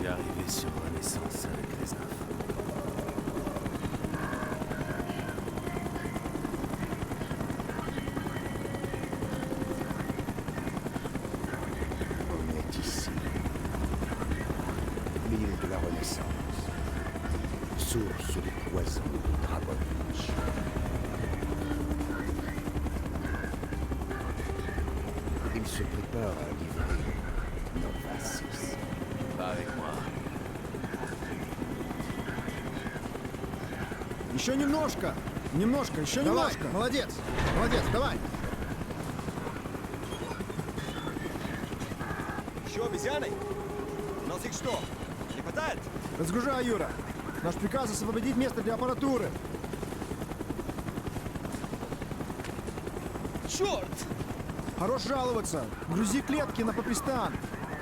suis arrivé sur Renaissance avec les infos. On est ici. L'île de la Renaissance. Source du poison de Dragovich. Il se prépare à livrer Nova 6. Pas avec moi. Еще немножко! Немножко, еще Давай, немножко! молодец! Молодец, давай! Еще обезьяны? У нас их что, не хватает? Разгружай, Юра! Наш приказ освободить место для аппаратуры! Черт! Хорош жаловаться! Грузи клетки на Папистан!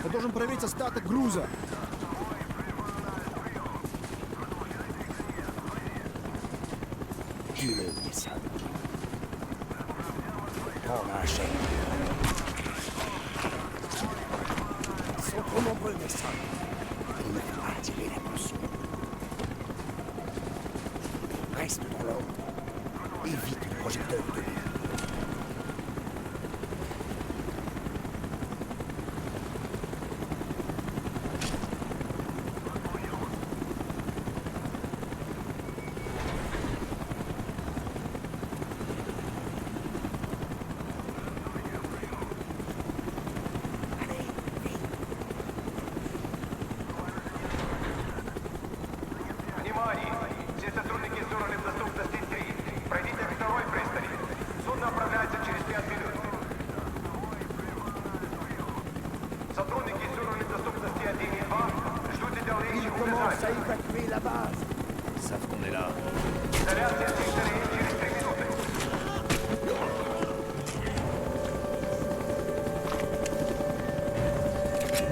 Я должен проверить остаток груза! Tue-le, Nissan. Prends la chaîne. Ils sont trop nombreux, Nissan. Il ne faut pas attirer l'attention. Reste dans l'ordre. Évite le projecteur de l'île. Внимание! Все сотрудники зоны доступности 3. Пройдите к второй пристани. Судно отправляется через 5 минут. Сотрудники зоны доступности 1 и 2 ждут Ils удаления commencent à указаний. évacuer la base. Ils savent qu'on est là. Изоляция секторе через 3 минуты.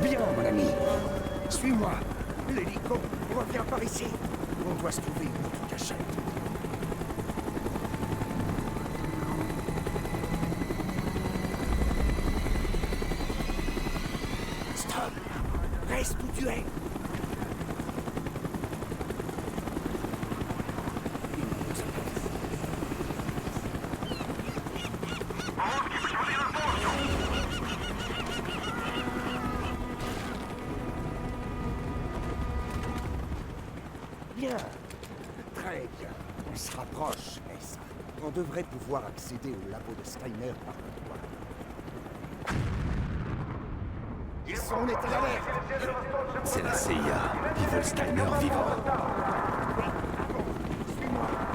Bien, mon ami. Suis-moi. L'hélico revient par ici. On doit se trouver une autre cachette. Stop. Reste où tu es. Bien. Très bien. On se rapproche, Mesa. On devrait pouvoir accéder au labo de Steiner par le toit. Ils sont en état d'alerte. C'est la CIA. Ils veulent Steiner vivant.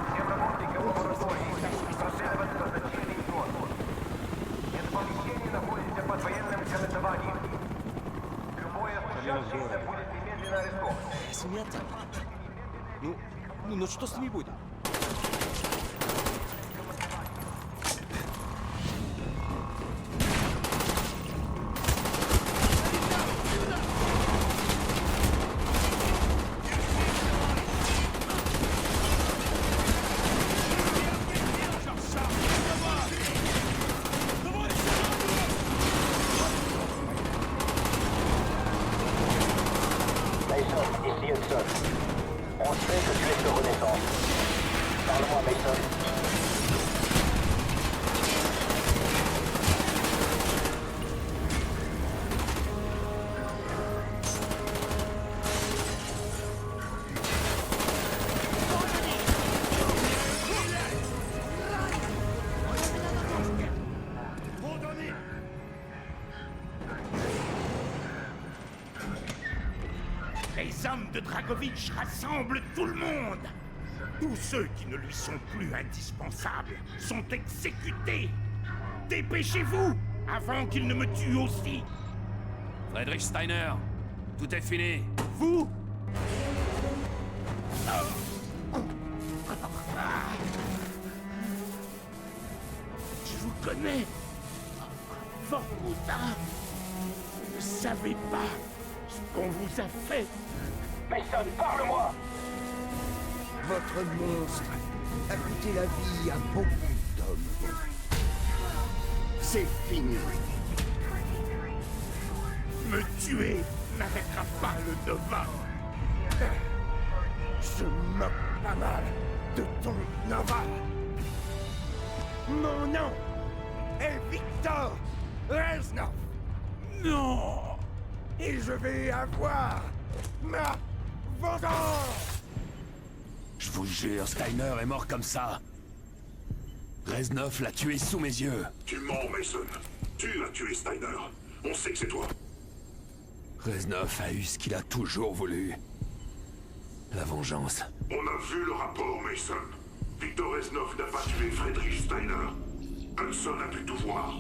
Всем работникам лаборатории проследовать назначение зон. Это помещение находится под военным командованием. Любое случившееся будет немедленно арестовано. Смета? Ну что с ними будет? Mason, ici Hudson. On sait que tu es de Renaissance. Parle-moi, Mason. Les hommes de Dragovich rassemblent tout le monde. Tous ceux qui ne lui sont plus indispensables sont exécutés. Dépêchez-vous avant qu'il ne me tue aussi. Friedrich Steiner, tout est fini. Vous? Je vous connais. Vorkuta. Vous ne savez pas ce qu'on vous a fait. Mason, parle-moi! Votre monstre a coûté la vie à beaucoup d'hommes. C'est fini. Me tuer n'arrêtera pas le Nova. Je me moque pas mal de ton Nova. Mon nom est Victor Reznov. Non! Et je vais avoir ma vengeance. Je vous jure, Steiner est mort comme ça. Reznov l'a tué sous mes yeux. Tu mens, Mason. Tu as tué Steiner. On sait que c'est toi. Reznov a eu ce qu'il a toujours voulu. La vengeance. On a vu le rapport, Mason. Victor Reznov n'a pas tué Friedrich Steiner. Hudson a pu tout voir.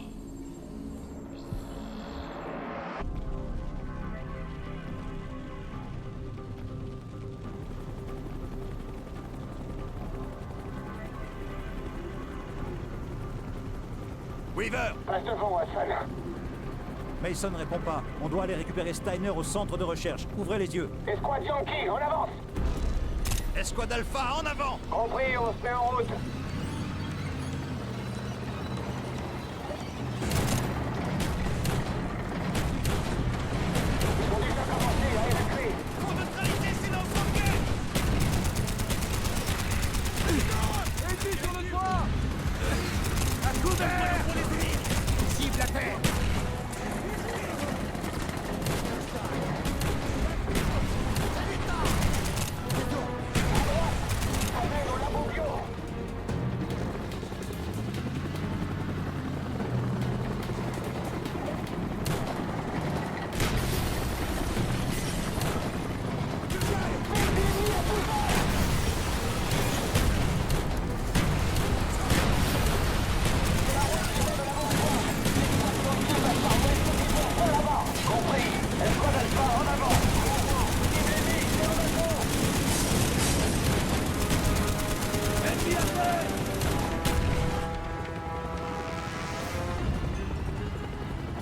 Weaver! Passe devant, Watson. Mason ne répond pas. On doit aller récupérer Steiner au centre de recherche. Ouvrez les yeux. Escouade Yankee, on avance. Escouade Alpha, en avant! Compris, on se met en route. Ils ont déjà commencé à évacuer. Cible à terre. Amène au labo bio.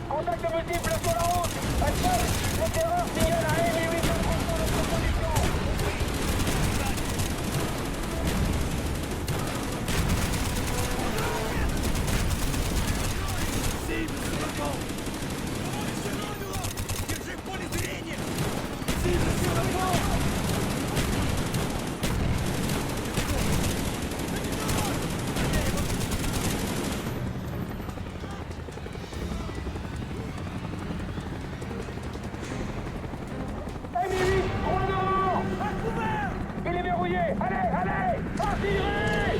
Contact multiple sur la route. Alpha, l'éclaireur signale à M8 de prendre notre position. M8, on est devant. À couvert. Il est verrouillé. Allez, allez, attirez.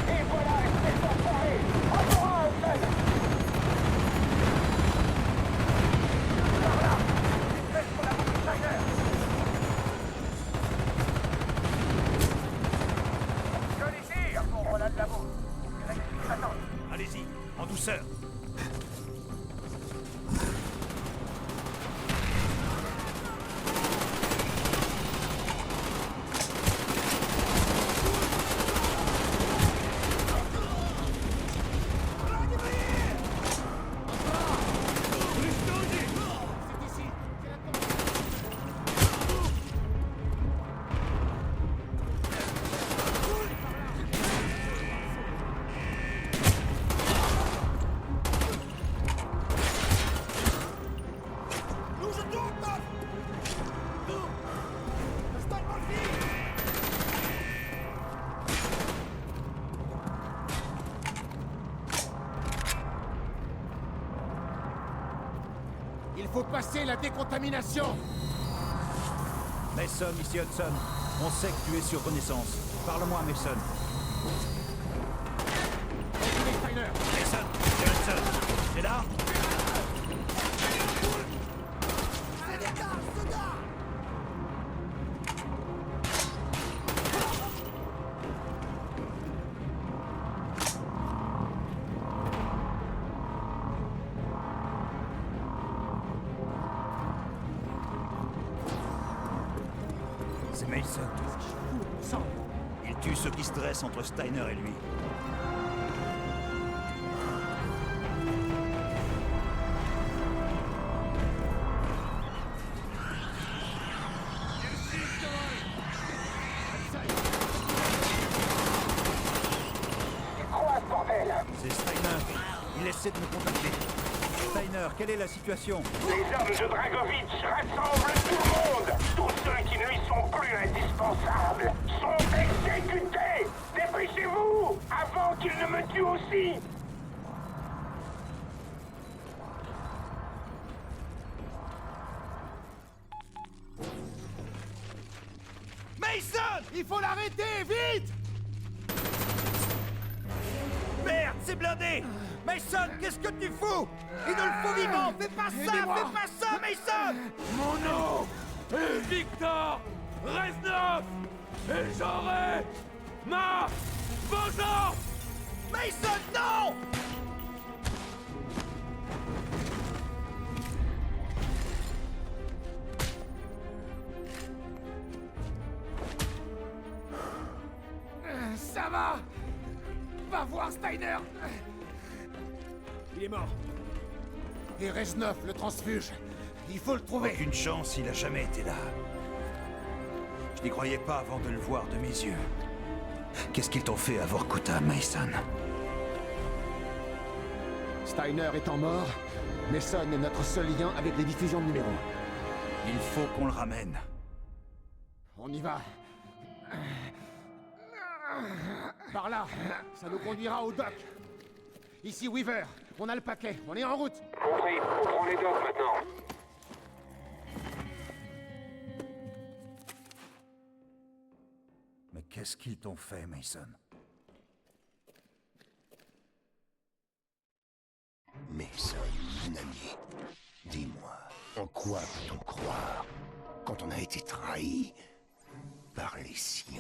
Et voilà, inspecteur Faré. Encore un, Hudson. Par là. Espèce pour la route Steiner. John ici, on a le labo. Attends. Allez-y, en douceur. Il faut passer la décontamination. Mason, ici Hudson. On sait que tu es sur Renaissance. Parle-moi, Mason. Mason, c'est Hudson. T'es là? C'est Mason. Il tue ceux qui se dressent entre Steiner et lui. Quoi, ce bordel? C'est Steiner. Il essaie de me contacter. Steiner, quelle est la situation? Les hommes de Dragovitch rassemblent tout le monde. Tous ceux qui ne lui sont plus indispensables sont exécutés. Dépêchez-vous avant qu'il ne me tue aussi. Mason! Il faut l'arrêter, vite! Merde, c'est blindé! Mason, qu'est-ce que tu fous? Il nous le faut vivant! Fais pas ça! Fais pas ça, Mason! Mon nom est Victor Reznov et j'aurai ma vengeance! Mason, non! Ça va! Va voir Steiner! Il est mort. Et Reznov, le transfuge. Il faut le trouver. Aucune chance, il a jamais été là. Je n'y croyais pas avant de le voir de mes yeux. Qu'est-ce qu'ils t'ont fait à Vorkuta, Mason? Steiner étant mort, Mason est notre seul lien avec les diffusions de numéros. Il faut qu'on le ramène. On y va. Par là, ça nous conduira au dock. Ici Weaver, on a le paquet, on est en route. Compris, on prend les docks maintenant. Mais qu'est-ce qu'ils t'ont fait, Mason? Mason, mon ami, dis-moi, en quoi peut-on croire quand on a été trahi par les siens?